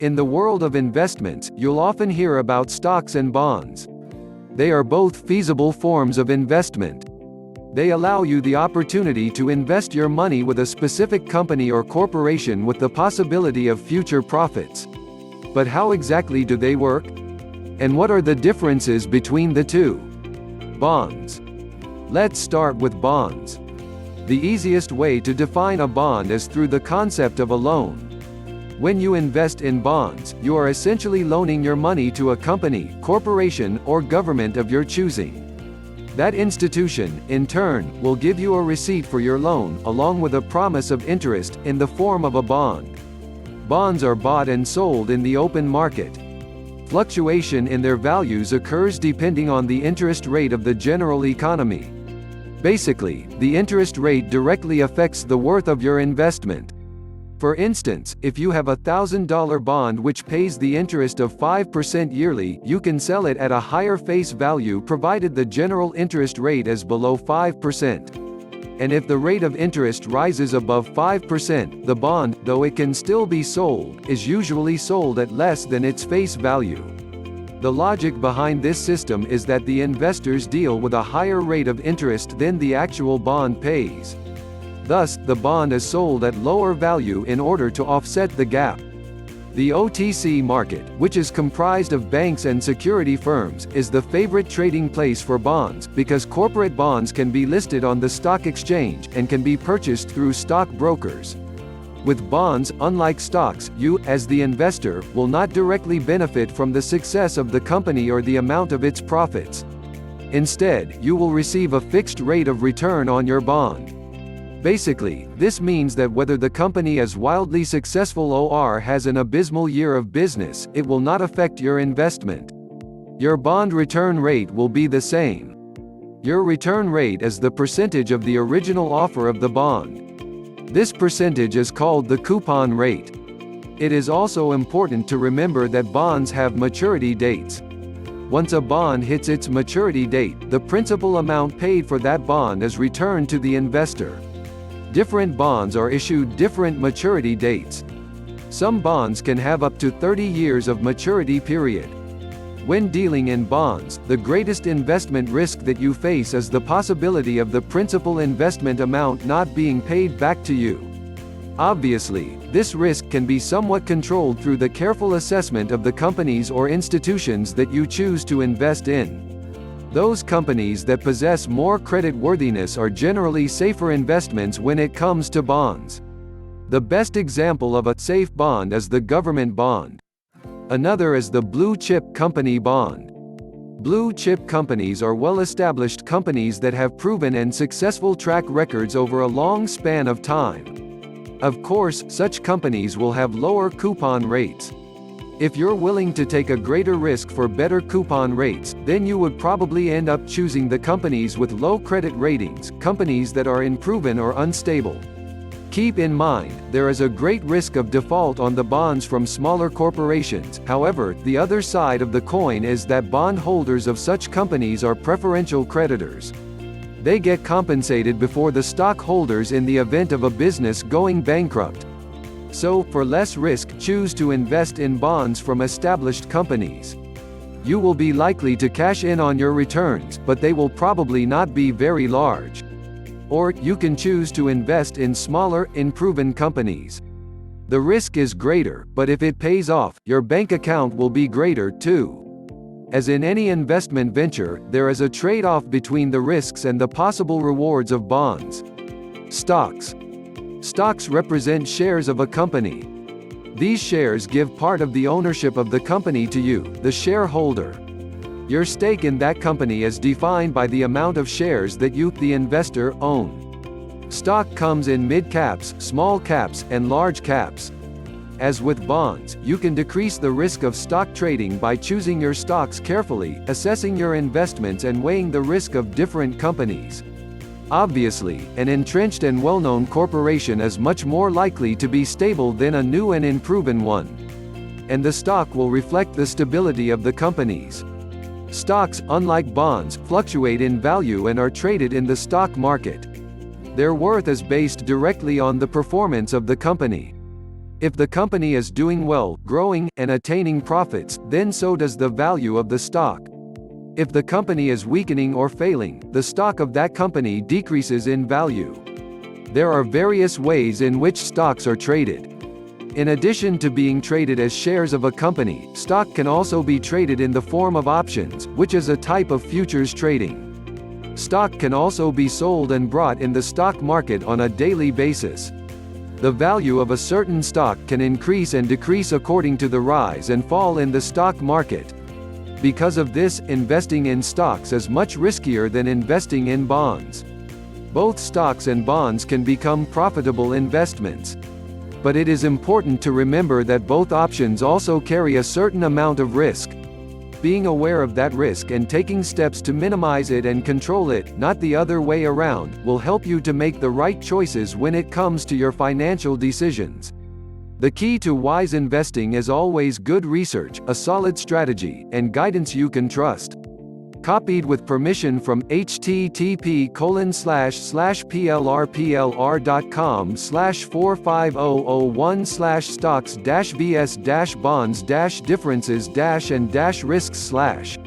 In the world of investments, you'll often hear about stocks and bonds. They are both feasible forms of investment. They allow you the opportunity to invest your money with a specific company or corporation with the possibility of future profits. But how exactly do they work? And what are the differences between the two? Bonds. Let's start with bonds. The easiest way to define a bond is through the concept of a loan. When you invest in bonds, you are essentially loaning your money to a company, corporation, or government of your choosing. That institution, in turn, will give you a receipt for your loan, along with a promise of interest, in the form of a bond. Bonds are bought and sold in the open market. Fluctuation in their values occurs depending on the interest rate of the general economy. Basically, the interest rate directly affects the worth of your investment. For instance, if you have a $1,000 bond which pays the interest of 5% yearly, you can sell it at a higher face value provided the general interest rate is below 5%. And if the rate of interest rises above 5%, the bond, though it can still be sold, is usually sold at less than its face value. The logic behind this system is that the investors deal with a higher rate of interest than the actual bond pays. Thus, the bond is sold at lower value in order to offset the gap. The OTC market, which is comprised of banks and security firms, is the favorite trading place for bonds, because corporate bonds can be listed on the stock exchange, and can be purchased through stock brokers. With bonds, unlike stocks, you, as the investor, will not directly benefit from the success of the company or the amount of its profits. Instead, you will receive a fixed rate of return on your bond. Basically, this means that whether the company is wildly successful or has an abysmal year of business, it will not affect your investment. Your bond return rate will be the same. Your return rate is the percentage of the original offer of the bond. This percentage is called the coupon rate. It is also important to remember that bonds have maturity dates. Once a bond hits its maturity date, the principal amount paid for that bond is returned to the investor. Different bonds are issued different maturity dates. Some bonds can have up to 30 years of maturity period. When dealing in bonds, the greatest investment risk that you face is the possibility of the principal investment amount not being paid back to you. Obviously, this risk can be somewhat controlled through the careful assessment of the companies or institutions that you choose to invest in. Those companies that possess more creditworthiness are generally safer investments when it comes to bonds. The best example of a safe bond is the government bond. Another is the blue chip company bond. Blue chip companies are well-established companies that have proven and successful track records over a long span of time. Of course, such companies will have lower coupon rates. If you're willing to take a greater risk for better coupon rates, then you would probably end up choosing the companies with low credit ratings, companies that are unproven or unstable. Keep in mind, there is a great risk of default on the bonds from smaller corporations. However, the other side of the coin is that bondholders of such companies are preferential creditors. They get compensated before the stockholders in the event of a business going bankrupt. So, for less risk, choose to invest in bonds from established companies. You will be likely to cash in on your returns, but they will probably not be very large. Or, you can choose to invest in smaller, unproven companies. The risk is greater, but if it pays off, your bank account will be greater too. As in any investment venture, there is a trade-off between the risks and the possible rewards of bonds. Stocks. Stocks represent shares of a company. These shares give part of the ownership of the company to you, the shareholder. Your stake in that company is defined by the amount of shares that you, the investor, own. Stock comes in mid-caps, small caps, and large caps. As with bonds, you can decrease the risk of stock trading by choosing your stocks carefully, assessing your investments and weighing the risk of different companies. Obviously, an entrenched and well-known corporation is much more likely to be stable than a new and unproven one. And the stock will reflect the stability of the companies. Stocks, unlike bonds, fluctuate in value and are traded in the stock market. Their worth is based directly on the performance of the company. If the company is doing well, growing, and attaining profits, then so does the value of the stock. If the company is weakening or failing, the stock of that company decreases in value. There are various ways in which stocks are traded. In addition to being traded as shares of a company, stock can also be traded in the form of options, which is a type of futures trading. Stock can also be sold and bought in the stock market on a daily basis. The value of a certain stock can increase and decrease according to the rise and fall in the stock market. Because of this, investing in stocks is much riskier than investing in bonds. Both stocks and bonds can become profitable investments. But it is important to remember that both options also carry a certain amount of risk. Being aware of that risk and taking steps to minimize it and control it, not the other way around, will help you to make the right choices when it comes to your financial decisions. The key to wise investing is always good research, a solid strategy, and guidance you can trust. Copied with permission from http://plrplr.com/45001/stocks-vs-bonds-differences-and-risks/